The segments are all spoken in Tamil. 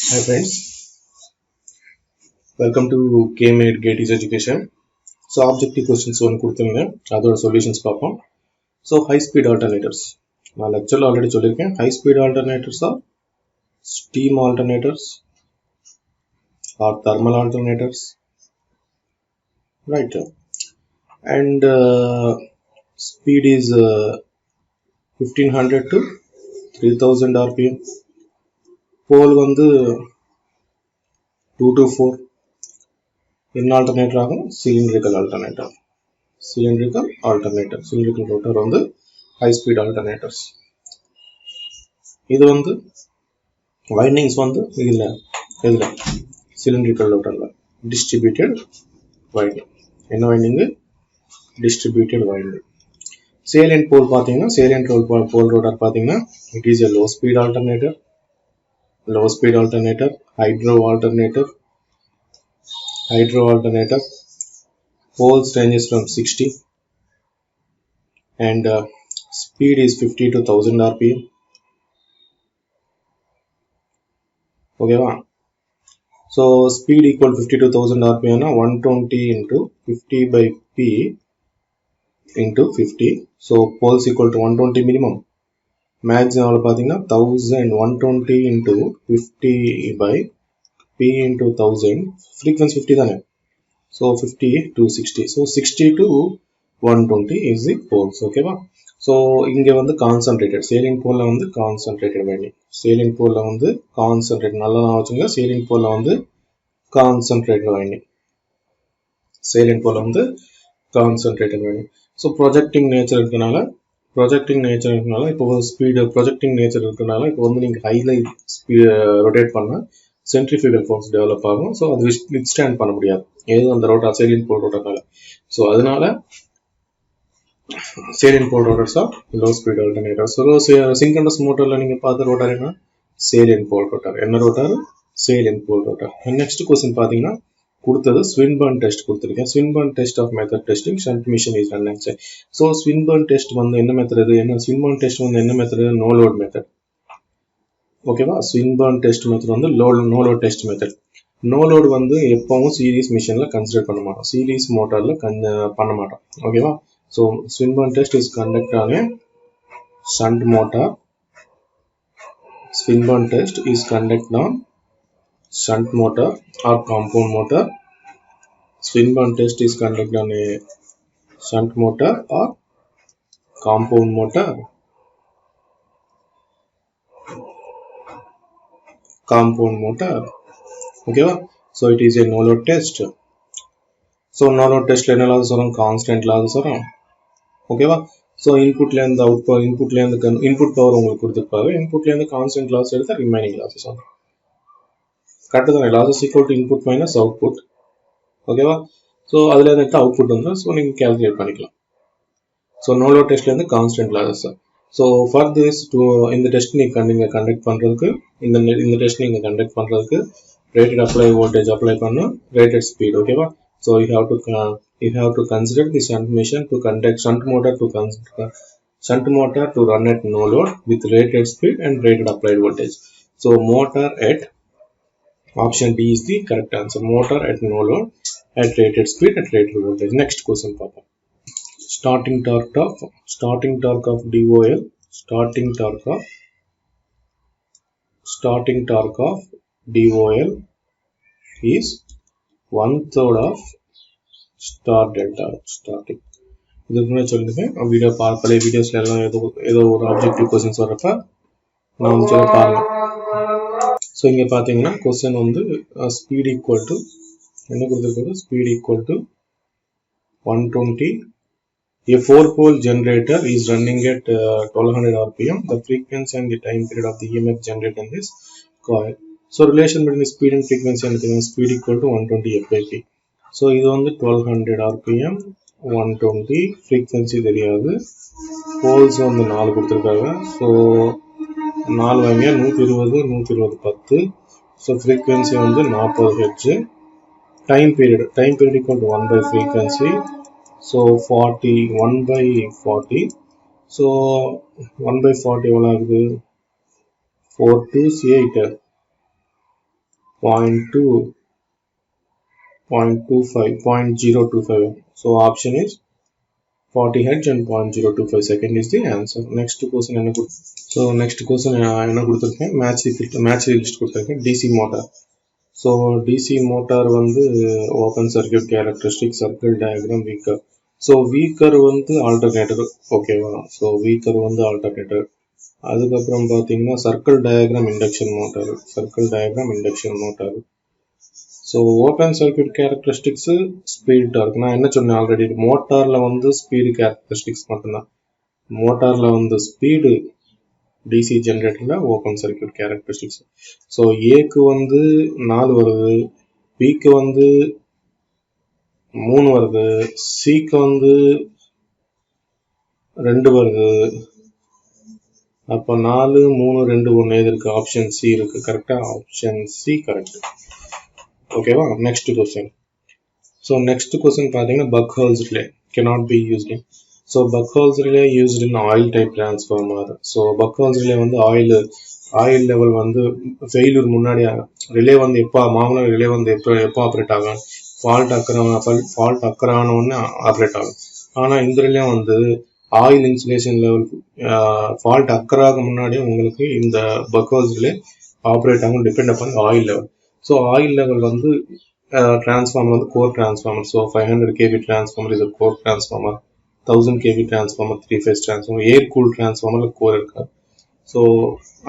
Hi friends, welcome to K-Made Gateys Education. So objective questions one கொடுத்துருங்க அதோட solutions பார்ப்போம். So high speed alternators. நான் lecture already சொல்லிருக்கேன். High speed alternators are steam alternators or thermal alternators, right? And speed is 1500 to 3000 rpm. Pole வந்து 2 to 4. என்ன alternator ஆகும்? Cylindrical alternator. Cylindrical rotor வந்து high speed alternators. இது வந்து windings வந்து இதுல cylindrical rotorல distributed winding. என்ன winding? Distributed winding. Salient pole பாத்தீங்கன்னா salient pole rotor பாத்தீங்கன்னா it is a low speed alternator, hydro alternator. Poles ranges from 60 and speed is 50 to 1000 rpm. Okay va? So speed equal 50 to 1000 rpm na 120 into 50 by p into 50. So poles equal to 120 minimum. Maximum பாத்தீங்கன்னா 1120 into 50 by p into 1000. Frequency 50 தானே. So 50 to 60. So 60 to 120 is the poles. Okay va? So இங்க வந்து concentrated salient pole வந்து concentrated winding. Salient pole வந்து concentrated நல்லா வச்சுங்க. Salient pole வந்து concentrated winding. Salient pole வந்து concentrated winding. So projecting nature இருக்கனால இப்போ ஸ்பீட் projecting nature இருக்கனால இப்போ வந்து நீங்க ஹைல ரொட்டேட் பண்ணா centrifugal force டெவலப் ஆகும். ஸோ அது வித்ஸ்டாண்ட் பண்ண முடியாது ஏதோ அந்த ரோட்டர் salient pole rotorனால. ஸோ அதனால salient pole rotors are low speed alternators. So synchronous motorல நீங்க பார்த்த ரோட்டர் என்ன? salient pole rotor. என்ன rotor? salient pole rotor. Next question பாத்தீங்கன்னா கொடுத்தது Swinburne test கொடுத்திருக்கேன். Swinburne test of method testing shunt machine is run actually. So Swinburne test வந்து என்ன மெத்தட்? என்ன Swinburne test வந்து என்ன மெத்தட்? no load method. ஓகேவா? Swinburne test மெத்தட் வந்து no load test method. no load வந்து எப்பவும் சீரிஸ் மிஷின்ல கன்சிடர் பண்ண மாட்டோம். சீரிஸ் மோட்டார்ல பண்ண மாட்டோம். ஓகேவா? So Swinburne test is conducted on a shunt motor. Swinburne test is conducted on shunt motor or compound motor. Swinburne test is conducted on a shunt motor or compound motor. Okay va? So it is a no load test. So no load test la enna loss varum? Constant loss varum. Okay va? So input la and output, input power ungalku kuduthirpaanga. Input la and constant loss edutha remaining losses varum. Correct தானே? losses equal to input minus output. Okay va? So adula irundha output vandha. So neenga calculate panikalam. So no load test la and constant losses. So for this to in the test நீங்க conduct பண்றதுக்கு இந்த test நீங்க conduct பண்றதுக்கு rated apply voltage apply பண்ணனும், rated speed. ஓகேவா? So you have to consider the shunt machine to conduct shunt motor to run at no load with rated speed and rated applied voltage. So motor at option D is the correct answer. Motor at no load at rated speed at rated voltage. Next question papa. Starting torque of DOL. Starting torque of DOL is 1/3 of start delta starting. இதுக்கு முன்னாடி சொல்லிருக்கேன். வீடியோ பழைய வீடியோஸ்ல எல்லாம் ஏதோ ஒரு ஆப்ஜெக்டிவ் கொஸ்டின்ஸ் வரப்ப நான் வந்து சொல்ல பாருங்க. ஸோ இங்க பாத்தீங்கன்னா கொஸ்டின் வந்து ஸ்பீட் ஈக்குவல் டு என்ன கொடுத்துருக்காங்க? Speed equal to 120. A 4-pole generator is running at 1200 rpm. The frequency and the time period of the EMF generated in this coil. So relation between the speed and frequency and speed equal to 120 f by p. So இது வந்து 1200 rpm, 120 frequency தெரியாது. poles வந்து 4 கொடுத்திருக்காங்க. So 4 வாங்க 120 10. So frequency வந்து 40 Hz. Time period equal to 1 by frequency. So 40 1 by 40. So 1 by 40 எவ்வளவு ஆகுது? 4 to 8. 0.2 0.25 0.025. So option is 40 Hz and 0.025 second is the answer. Next question என்ன so next question என்ன கொடுத்திருக்கேன் match list கொடுத்திருக்கேன் DC motor. So DC motor வந்து open circuit characteristic, circle diagram, weaker. So weaker வந்து alternator, ஓகேவா? So weaker வந்து alternator. அதுக்கப்புறம் பார்த்தீங்கன்னா circle diagram induction motor. So open circuit characteristics speed torque. நான் என்ன சொன்னேன் ஆல்ரெடி, மோட்டார்ல வந்து ஸ்பீடு கேரக்டரிஸ்டிக்ஸ் மட்டும்தான். மோட்டார்ல வந்து ஸ்பீடு DC ஜெனரேட்டர்ல ஓப்பன் சர்க்யூட் கேரக்டரிஸ்டிக்ஸ். ஸோ ஏக்கு வந்து 4 வருது, பிக்கு வந்து 3 வருது, சிக்கு வந்து 2 வருது. அப்போ 4 3 2 1 எது இருக்கு? ஆப்ஷன் சி இருக்கு. கரெக்டா? Option C correct. ஓகேவா? Next question. So next question பார்த்தீங்கன்னா Buchholz relay cannot be used in. So Buchholz relay used in oil type transformer. So Buchholz relay வந்து ஆயில் லெவல் வந்து ஃபெயிலூர் முன்னாடி ரிலே வந்து எப்போ மாமூலாக ரிலே வந்து எப்போ ஆப்ரேட் ஆகும்? ஃபால்ட் அக்கறானோன்னு ஆப்ரேட் ஆகும். ஆனால் இந்த ரிலே வந்து ஆயில் இன்சுலேஷன் லெவல் ஃபால்ட் அக்கறாக முன்னாடியே உங்களுக்கு இந்த Buchholz relay ஆப்ரேட் ஆகும், depend upon oil level. So oil level வந்து transformer வந்து core transformer. So 500 kV transformer is a core transformer. 1000 kV transformer 3-phase transformer. air cooled transformer core இருக்கா? So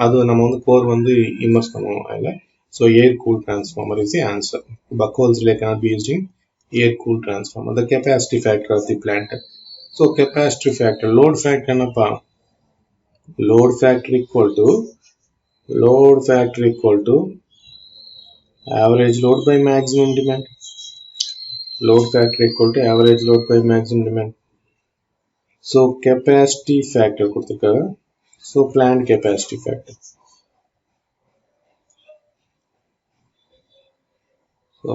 அது நம்ம வந்து core வந்து immerse பண்ணுவோம் அதில். So air cooled transformer is the answer. Buchholz relay cannot be used in air cooled transformer. The capacity factor of the plant. So capacity factor, load factor என்னப்பா? load factor equal to average load by maximum demand. Load factor equal to average load by maximum demand. So capacity factor கொடுத்திருக்காங்க. So plant capacity factor. So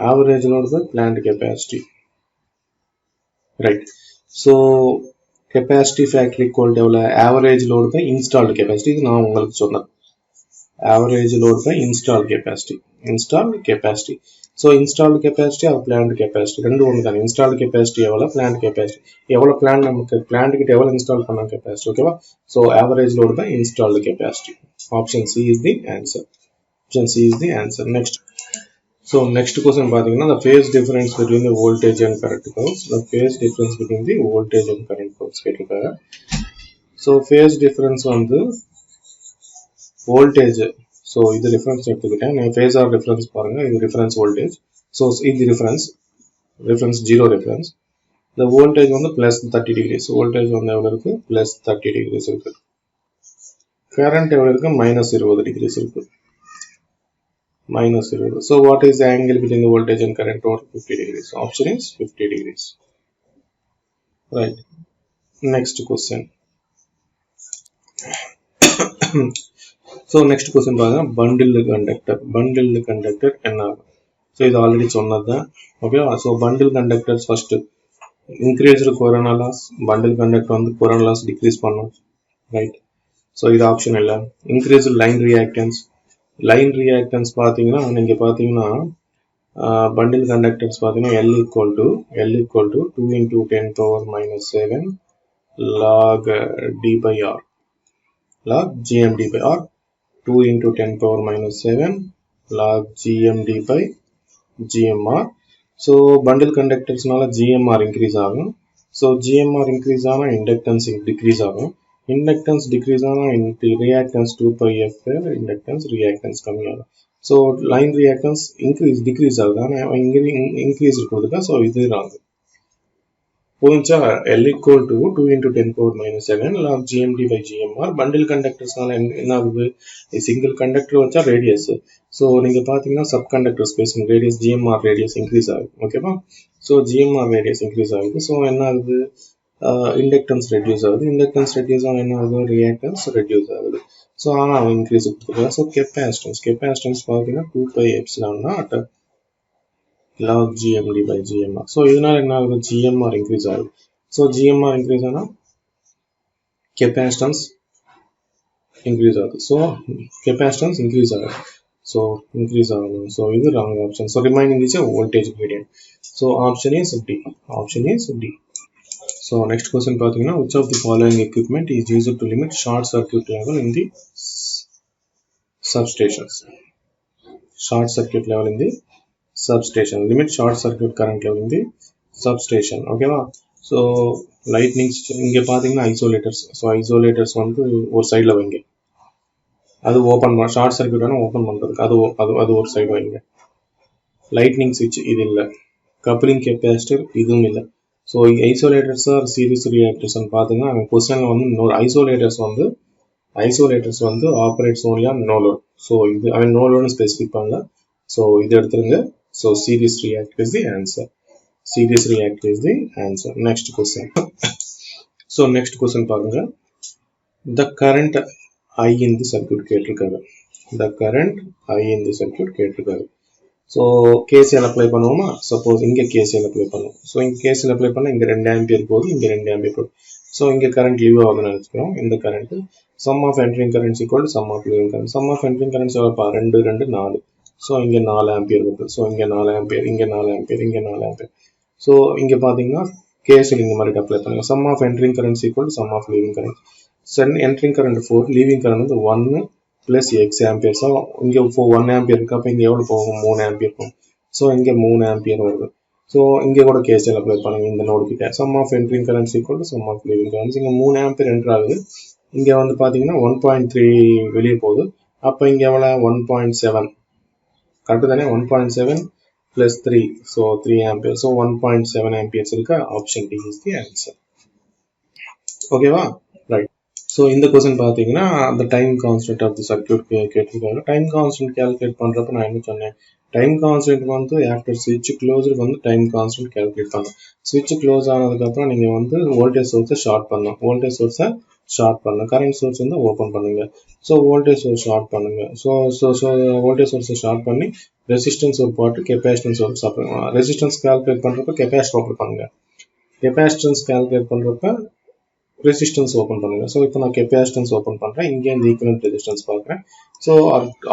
average load by plant capacity. Right. So capacity factor equal to average load by installed capacity. இது நான் உங்களுக்கு சொன்னேன். Average load by installed capacity. So installed capacity or plant capacity ரெண்டு ஒன்று தான். installed capacity எவ்வளோ, plant capacity எவ்வளோ, plant நமக்கு plant கிட்ட எவ்வளோ install பண்ண capacity. ஓகேவா? So average load by installed capacity. Option C is the answer. Next question பார்த்தீங்கன்னா the phase difference between the voltage and current curves. The phase difference between the voltage and current curves கேட்டிருக்காங்க. So phase difference வந்து voltage. So இது reference எடுத்துக்கிட்டேன். நான் phasor reference பாருங்க. இது reference voltage. So இது reference 0 reference. The voltage வந்து plus 30 degrees. Voltage வந்து எவ்வளோ இருக்கு? plus 30 degrees இருக்கு. current எவ்வளோ இருக்கு? minus 20 degrees இருக்கு. minus 20. So what is the angle between the voltage and current? Or 50 degrees. Option is 50 degrees. Right. Next question. So next question பாருங்க, bundled conductor என்ன ஆகும்? So இது ஆல்ரெடி சொன்னதுதான். Okay. So bundled conductors first increased corona loss, bundled conductor வந்து corona loss decrease பண்ணும். ரைட். ஸோ இது ஆப்ஷன் இல்லை. increased line reactance பார்த்தீங்கன்னா நீங்கள் பார்த்தீங்கன்னா bundled conductors பார்த்தீங்கன்னா L equal to 2 into 10 power minus 7 log d by r log gmd by r. 2 into 10 power minus 7 log gmd by gmr. So bundle conductors நால gmr increase ஆகும். So gmr increase ஆனா inductance decrease ஆகும். Inductance decrease ஆனா reactance 2 pi f inductance reactance கம்மி ஆகும். So line reactance decrease ஆகுது. ஆனால் increase இருக்கிறதுக்கா. So இது wrong. புரிஞ்சா? L equal to 2 into 10 power minus 7 log gmd by gmr. bundle conductors நால என்ன ஆகுது? சிங்கிள் கண்டக்டர் வச்சா ரேடியஸ். ஸோ நீங்கள் பார்த்தீங்கன்னா subconductor spacing radius GMR radius increase ஆகுது. ஓகேவா? ஸோ GMR ரேடியஸ் இன்க்ரீஸ் ஆகுது. ஸோ என்ன ஆகுது? இண்டக்டன்ஸ் ரெடியூஸ் ஆகுது. இண்டக்டன்ஸ் ரெடியூஸ் ஆகும் என்ன ஆகுது? ரியாக்டன்ஸ் ரெடியூஸ் ஆகுது. ஸோ ஆனால் இன்க்ரீஸ் கொடுத்துருக்காங்க. ஸோ கெப்பாசிட்டன்ஸ் பார்த்தீங்கன்னா 2 pi epsilon naught log gmd by gmr. So இதனால என்ன ஆகுது? GMR இன்க்ரீஸ் ஆகுது. ஸோ GMR இன்க்ரீஸ் ஆனால் கெப்பாசிட்டன்ஸ் increase ஆகுது. So capacitance increase ஆகுது. So increase ஆகுது. So இது wrong option. So remaining is a voltage gradient. So option is D. Option is D. So next question பார்த்தீங்கன்னா which of the following equipment is used to limit short circuit level in the substations? Short circuit level in the substation. Limit short circuit current level in the substation. ஓகேவா? ஸோ லைட்னிங்ஸ் இங்கே பார்த்தீங்கன்னா ஐசோலேட்டர்ஸ். ஸோ ஐசோலேட்டர்ஸ் வந்து ஒரு சைடில் வைங்க, அது ஓப்பன் ஷார்ட் சர்க்யூட் வேணால் ஓப்பன் பண்ணுறதுக்கு அது ஒரு சைடு வைங்க. லைட்னிங் சுவிட்ச் இது இல்லை. கப்ளிங் கெப்பாசிட்டர் இதுவும் இல்லை. ஸோ ஐசோலேட்டர்ஸ் ஆர் சீரிஸ் ரியாக்டர்ஸ்ன்னு பார்த்தீங்கன்னா அவங்க கொஸ்டினில் வந்து இன்னொரு ஐசோலேட்டர்ஸ் வந்து operates only on no load. So இது அவன் நோ லோட்னு ஸ்பெசிஃபிக் பண்ணல. ஸோ இது எடுத்துருங்க. So series reactor is the answer. Series reactor is the answer. Next question. So next question பாருங்க. The current I in the circuit கேட்டிருக்காங்க. The current I in the circuit கேட்டிருக்காங்க. So KCL apply பண்ணுவோமா? Suppose இங்க KCL apply பண்ணுவோம். So இங்க KCL apply பண்ணா இங்க 2 ஆம்பியர் போகுது, இங்க 2 ஆம்பியர் போகுது. So இங்க current லீவ் ஆகுதுன்னு நினைச்சுக்கிறோம். இந்த current sum of entering currents equal to sum of leaving currents. Sum of entering currents எவ்வளோப்பா? 2 2 4. So இங்க 4 ஆம்பியர் வருது. So இங்க 4 ஆம்பியர், இங்க 4 ஆம்பியர், இங்க 4 ஆம்பியர். ஸோ இங்கே பார்த்தீங்கன்னா கேஎஸ்எல் இந்த மாதிரி அப்ளை பண்ணுங்க. Sum of entering current equal sum of leaving current. Entering current 4, leaving current வந்து 1 ப்ளஸ் எக்ஸ் ஆம்பியர். ஸோ இங்கே 1 ஆம்பியர் இருக்கு. அப்போ இங்கே எவ்வளோ போகும்? 3 ஆம்பியர் போகும். ஸோ இங்கே 3 ஆம்பியர் வருது. ஸோ இங்கே கூட கேஎஸ்எல் அப்ளை பண்ணுங்க இந்த நோடு கிட்ட. Sum of entering current equal sum of leaving current. இங்கே 3 ஆம்பியர் என்ட்ரு ஆகுது. இங்கே வந்து பார்த்தீங்கன்னா 1.3 வெளியே போகுது. அப்போ இங்கே எவ்வளோ? 1.7 கரெக்டு தானே? 1.7 plus 3, so 3 amperes, so 1.7 amperes irukka. Option D is the answer. Okay va? Right. So in the question பாத்தீங்கன்னா the time constant of the circuit கேட்டிருக்காங்க. time constant calculate பண்றப்ப நான் என்ன சொன்னேன்? time constant வந்து after switch closed வந்து time constant calculate பண்ணணும். switch close ஆனதுக்கு அப்புறம் நீங்க வந்து voltage source ஷார்ட் பண்ணணும். voltage source ஷார்ட் பண்ணுங்க. கரண்ட் சோர்ஸ் வந்து ஓபன் பண்ணுங்க. ஸோ வோல்டேஜ் சோர்ஸ் ஷார்ட் பண்ணுங்க. ஸோ வோல்டேஜ் சோர்ஸை ஷார்ட் பண்ணி ரெசிஸ்டன்ஸ் ஒரு பாட்டு, கெப்பாசிட்டன்ஸ் ஒரு சாப்பிடுங்க. ரெசிஸ்டன்ஸ் கால்குலேட் பண்ணுறப்ப கெப்பாசிட்டர் ஓப்பன் பண்ணுங்க. கெப்பாசிட்டன்ஸ் கால்குலேட் பண்ணுறப்ப ரெசிஸ்டன்ஸ் ஓப்பன் பண்ணுங்க. ஸோ இப்போ நான் கெப்பாசிட்டன்ஸ் ஓப்பன் பண்ணுறேன். இங்கே இந்த ஈக்குவலன்ட் ரெசிஸ்டன்ஸ் பார்க்குறேன். ஸோ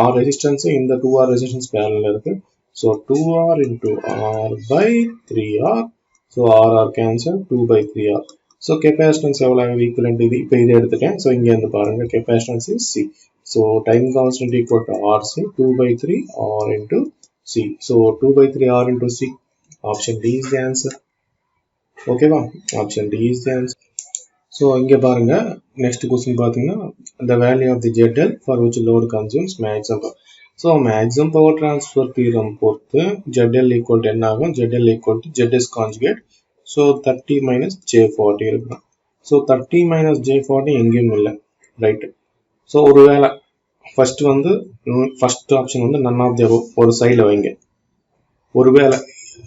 ஆர் ரெசிஸ்டன்ஸ் இந்த 2R ரெசிஸ்டன்ஸ் பேரலில் இருக்கு. So 2R into R by 3R. So RR cancel 2/3R. So capacitance எவ்வளோ ஈக்குவலன்ட் இது? இப்போ இதை எடுத்துட்டேன். ஸோ இங்கே வந்து பாருங்க capacitance is C. So time constant equal to RC 2/3 R into C. So 2/3 R into C. Option D is the answer. ஓகேவா? Option D is the answer. So இங்கே பாருங்க நெக்ஸ்ட் கொஸ்டின் பார்த்தீங்கன்னா the value of the ZL for which load consumes maximum power. So maximum power transfer theorem பொறுத்து ZL ஈக்குவல் டு என்ன ஆகும்? ZL equal to ZS conjugate. So 30 minus J40 இருக்கும். ஸோ 30 minus J40 எங்கேயும் இல்லை. ரைட்டு. ஸோ ஒருவேளை ஃபர்ஸ்ட் ஆப்ஷன் வந்து நன் ஆஃப் தி அபவ் ஒரு சைடில் வைங்க.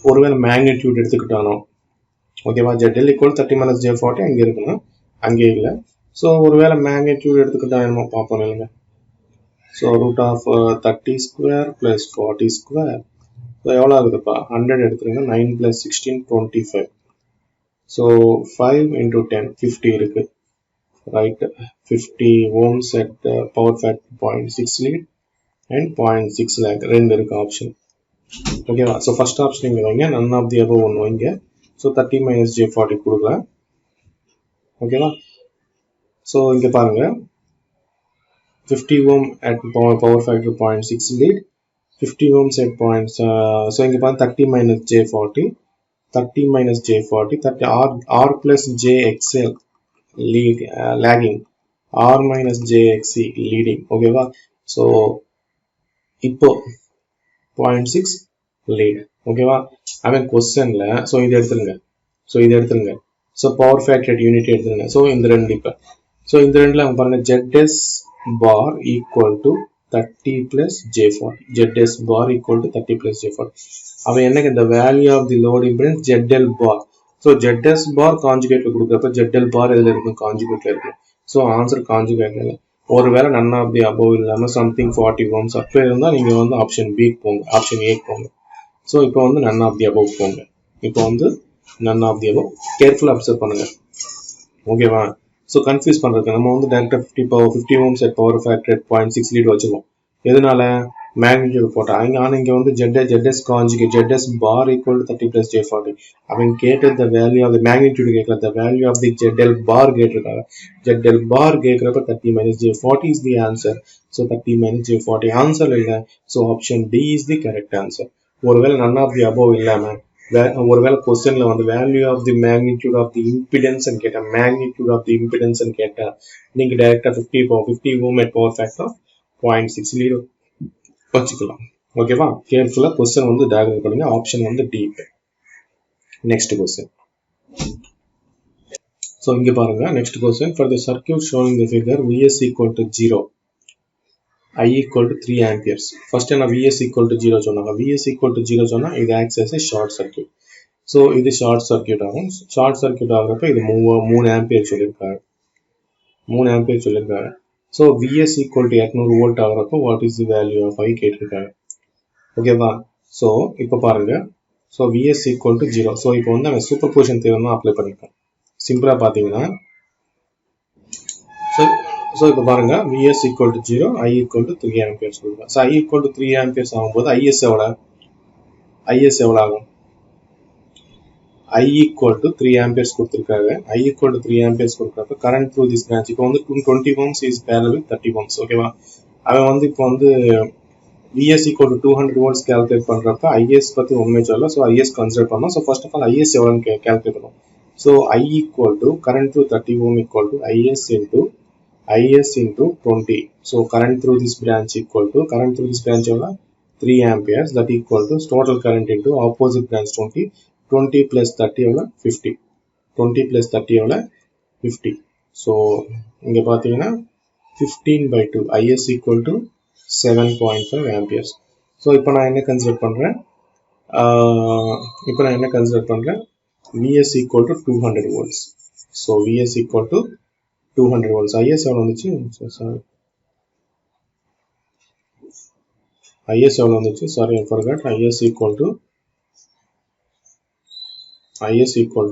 ஒருவேளை மேக்னிடியூட் எடுத்துக்கிட்டானோ ஓகேவா? ZL ஈக்குவல் 30 minus J40 அங்கே இருக்கணும், அங்கே இல்லை. ஸோ ஒருவேளை மேக்னிடியூட் எடுத்துக்கிட்டா என்னமோ பார்ப்போம் இல்லைங்க. So root of 30 square plus 40 square. So எவ்வளோ ஆகுதுப்பா? 100 எடுத்துருங்க. 9 + 16 25. ஸோ 5 into 10 50 இருக்கு. Right. 50 ohms at power factor 0.6 lead and 0.6 lakh ரெண்டு இருக்கு ஆப்ஷன். ஓகேவா? ஸோ ஃபர்ஸ்ட் ஆப்ஷன் இங்கே வைங்க. நன் ஆஃப் தி அபவ் ஒன்று வைங்க. ஸோ 30 minus J40 கொடுக்கலாம். ஓகேவா? ஸோ இங்கே பாருங்க 50 ohm at power factor 0.6 lead, 50 ohms at so இங்கே பாருங்க 30 minus J40, 30 minus J40, 30 R plus JXL lead lagging, R minus JXC leading. ஓகேவா? ஸோ இப்போ 0.6 lead. ஓகேவா? அவன் கொஸ்டின்ல ஸோ இது எடுத்துருங்க. ஸோ பவர் ஃபேக்டர் யூனிட் எடுத்துருங்க. ஸோ இந்த ரெண்டு இப்போ ஸோ இந்த ரெண்டில் அவங்க பாருங்க ZS bar equal to 30 plus J40. ZS bar equal to 30 plus J40. அவன் என்னக்கு இந்த value of the load impedance ZL bar. So ZS bar கான்ஜுகேட்ல கொடுக்குறப்ப ZL bar எதில் இருக்கும்? கான்ஜுகேட்ல இருக்கும். ஸோ ஆன்சர் கான்ஜுகேட்ல இல்லை. ஒருவேளை நன் ஆஃப் தி அபவ் இல்லாமல் சம்திங் 40 ohms அப்போ இருந்தால் நீங்கள் வந்து ஆப்ஷன் B போங்க, ஆப்ஷன் A போங்க. ஸோ இப்போ வந்து நன் ஆஃப் தி அபவ் போங்க. இப்போ வந்து நன் ஆஃப் தி அபவ் கேர்ஃபுல்லாக அப்சர்வ் பண்ணுங்க. ஓகேவா? ஸோ கன்ஃபியூஸ் பண்ணுறதுக்கு நம்ம வந்து டேரெக்டாக 50 ohms at power factor 0.6 lead வச்சுருவோம். எதனால மேக்னிடியூட் போட்டால் ஆனால் இங்கே வந்து ZS conjugate ZS bar equal to 30 + J40. அவன் கேட்டது the value of the magnitude கேட்கல, the value of the ZL bar கேட்டிருக்காங்க. ZL பார் கேட்குறப்ப 30 - J40 is the answer. So 30 - J40 answer இல்லை. So option D is the correct answer. ஒருவேளை நன் ஆஃப் தி அபோவ் இல்லாமல் ஒருவேளை கொஸ்டின்ல வந்து value of the magnitude of the impedance கேட்டேன், மேக்னிடியூட் ஆஃப் தி இம்பிடன்ஸ் கேட்டேன், நீங்க டைரக்டா 50 ohm at power factor 0.6 lead வச்சுக்கலாம். ஓகேவா? கேர்ஃபுல்லா கொஸ்டின் வந்து டயக்ராம் பண்ணுங்க. ஆப்ஷன் வந்து டி. Next question. ஸோ இங்க பாருங்க, next question. For the circuit showing the figure Vs equal to 0, I equal to 3 amperes. First என்ன Vs equal to 0 சொன்னாங்க. Vs equal to 0 சொன்னா இது acts as a short circuit. So இது ஷார்ட் சர்க்யூட் ஆகும். ஷார்ட் சர்க்யூட் ஆகிறப்ப இது 3 ஆம்பியர் சொல்லியிருக்காங்க. 3 ஆம்பியர் சொல்லியிருக்காங்க. So Vs equal to 200 volt ஆகிறப்போ what is the value of I கேட்டிருக்காங்க. ஓகேவா? ஸோ இப்போ பாருங்க, so Vs equal to 0. So இப்போ வந்து அவன் சூப்பர் பொசிஷன் தியரம் தான் அப்ளை பண்ணியிருக்கான். சிம்பிளா பார்த்தீங்கன்னா, ஸோ இப்போ பாருங்க, Vs equal to 0, I equal to 3 amperes கொடுக்கலாம். So I equal to 3 amperes ஆகும்போது Is எவ்வளோ ஆகும்? I equal to 3 amperes கொடுத்துருக்காங்க. I equal to 3 amperes கொடுக்குறப்ப current through this branch இப்போ வந்து 20 ohms is parallel with 30 ohms. ஓகேவா? அவன் வந்து இப்போ வந்து Vs equal to 200 volts calculate பண்றப்ப Is பத்தி ஒண்ணுமே சொல்லல. ஸோ Is கன்சிடர் பண்ணோம். So first of all Is எவ்வளோன்னு calculate பண்ணுவோம். So I equal to current through 30 ohm equal to Is into 20. So current through this branch equal to எவ்வளோ? 3 amperes. That equal to total current into opposite branch 20 plus 30 எவ்வளோ? 50. 20 plus 30 எவ்வளோ? 50. ஸோ இங்கே பார்த்தீங்கன்னா 15/2. Is equal to 7.5 amperes. So இப்போ நான் என்ன கன்சிடர் பண்ணுறேன்? Vs equal to 200 volts. So Vs equal to 200 volts. Is எவ்வளோ வந்துச்சு? Sorry, I forgot. Is equal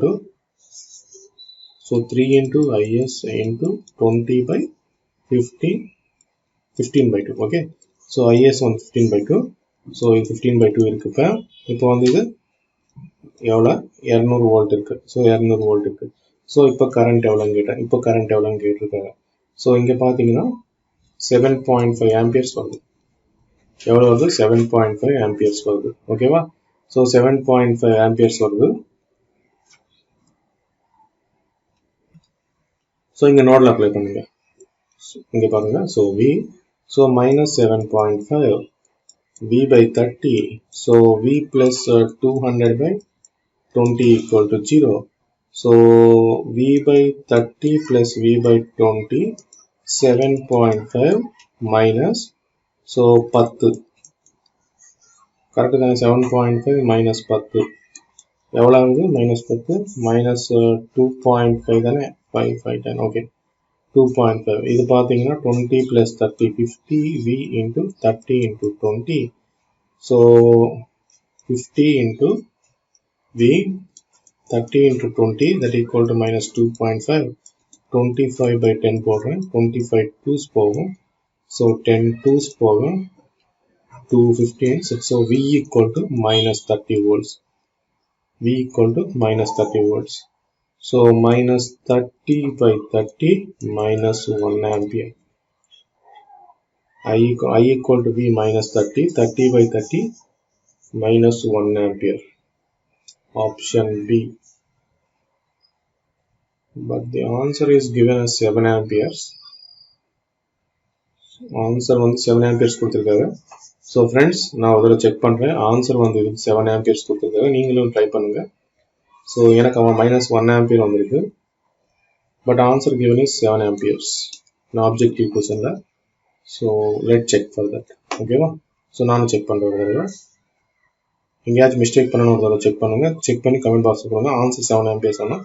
to so 3 into Is into 20/15, 15/2. Okay, so Is on 15/2. so 15/2 இருக்குப்ப இப்போ வந்து இது எவ்வளோ? 200 வோல்ட் இருக்கு. ஸோ 200 வோல்ட் இருக்கு. ஸோ இப்போ கரண்ட் எவ்வளோன்னு கேட்டிருக்காங்க. ஸோ இங்கே பார்த்தீங்கன்னா 7.5 ஆம்பியர்ஸ் வருது. எவ்வளோ வருது? 7.5 ஆம்பியர்ஸ் வருது. ஓகேவா? ஸோ 7.5 ஆம்பியர்ஸ் வருது. ஸோ இங்கே நோடில் அப்ளை பண்ணுங்க. இங்கே பாருங்க. So minus 7.5 V/30. So V plus 200/20 equal to 0. So V/30 plus V/20 7.5 minus so 10. Correct தானே? 7.5 minus 10 எவ்வளோ ஆகுது? -10 minus 2.5 தானே? 5 10. ஓகே, 2.5. இது பார்த்தீங்கன்னா 20 plus 30 50 V into 30 into 20. So 50 into V 30 into 20 that equal to minus 2.5. 25/10 போடுறேன். 25 2s போகும். So 10 2s போகும். 2 15. So V equal to minus 30 volts. V equal to minus 30 volts. So minus 30/30 minus 1 ampere. I equal to V minus 30. 30/30 minus 1 ampere. Option B. But the answer is given as 7 amperes. Answer வந்து 7 amperes கொடுத்திருக்காங்க. So friends, நான் ஒரு செக் பண்றேன். ஆன்சர் வந்து 7 amperes கொடுத்திருக்காங்க. நீங்களும் ட்ரை பண்ணுங்க. So எனக்கு அவன் -1 ampere வந்திருக்கு. But answer given is 7 amperes. நான் objective questionல. So let's check for that. ஓகேவா? ஸோ நானும் செக் பண்ணுறேன் ஒரு தடவை. எங்கேயாச்சும் மிஸ்டேக் பண்ணணும், ஒரு தடவை செக் பண்ணுங்க. செக் பண்ணி கமெண்ட் பாக்ஸ் கொடுங்க. ஆன்சர் 7 amperes ஆனால்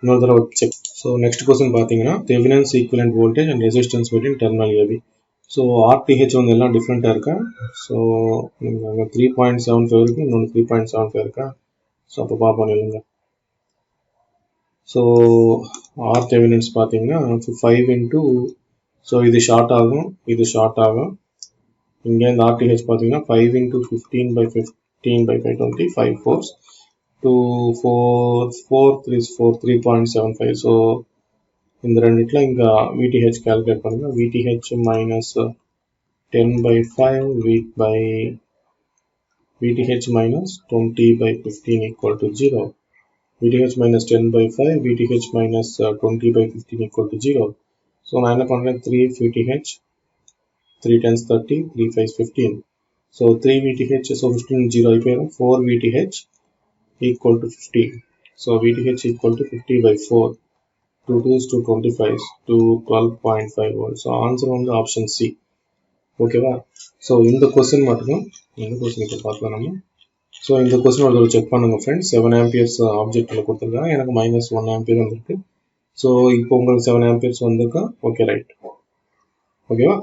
இன்னொரு தடவை செக். ஸோ நெக்ஸ்ட் கொஸ்டின் பார்த்தீங்கன்னா Thevenin's equivalent voltage and resistance between terminal AB. So RTH வந்து எல்லாம் டிஃப்ரெண்ட்டாக இருக்கா? ஸோ அங்கே 3.75 இருக்குது, இன்னொன்று 3.75 இருக்கா? ஸோ அப்போ பார்ப்போம் இல்லைங்க. ஸோ ஆர் தெவெனின்ஸ் பார்த்தீங்கன்னா 5 இன்ட்டு, ஸோ இது ஷார்ட் ஆகும், இது ஷார்ட் ஆகும். இங்கே இந்த ஆர்டிஹெச் பார்த்தீங்கன்னா 5 இன்ட்டு 15/15/520 5 4s 2 4 3 4 3.75. ஸோ இந்த ரெண்டுல இங்கே விடிஹெச் கால்குலேட் பண்ணுங்க. விடிஹெச் minus 10/5 VTH minus 20/15 equal to 0. VTH minus 10/5, VTH minus 20/15 equal to 0. So, I am going to 3 VTH, 3 times 30, 3 5 15. So, 3 VTH, so 15 0, 4 VTH equal to 50. So, VTH equal to 50/4. 2 2s to 25 to 12.5 volts. So, answer on the option C. ஓகேவா? ஸோ இந்த கொஸ்டின் மட்டும் இந்த கொஸ்டின் இப்போ பார்க்கலாம் நம்ம. ஸோ இந்த கொஸ்டின் ஒரு செக் பண்ணுங்க ஃப்ரெண்ட்ஸ். 7 ஆம்பியர்ஸ் ஆப்ஜெக்டில் கொடுத்துருக்காங்க, எனக்கு -1 ஆம்பியர் வந்திருக்கு. ஸோ இப்போ உங்களுக்கு 7 ஆம்பியர்ஸ் வந்திருக்கா? Okay, right. ஓகேவா?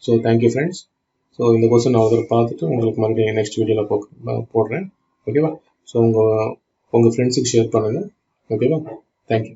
So thank you friends. ஸோ இந்த கொஸ்டின் நான் ஒரு பார்த்துட்டு உங்களுக்கு மறுபடியும் நெக்ஸ்ட் வீடியோவில் போடுறேன். ஓகேவா? ஸோ உங்கள் ஃப்ரெண்ட்ஸுக்கு ஷேர் பண்ணுங்கள். ஓகேவா? தேங்க்யூ.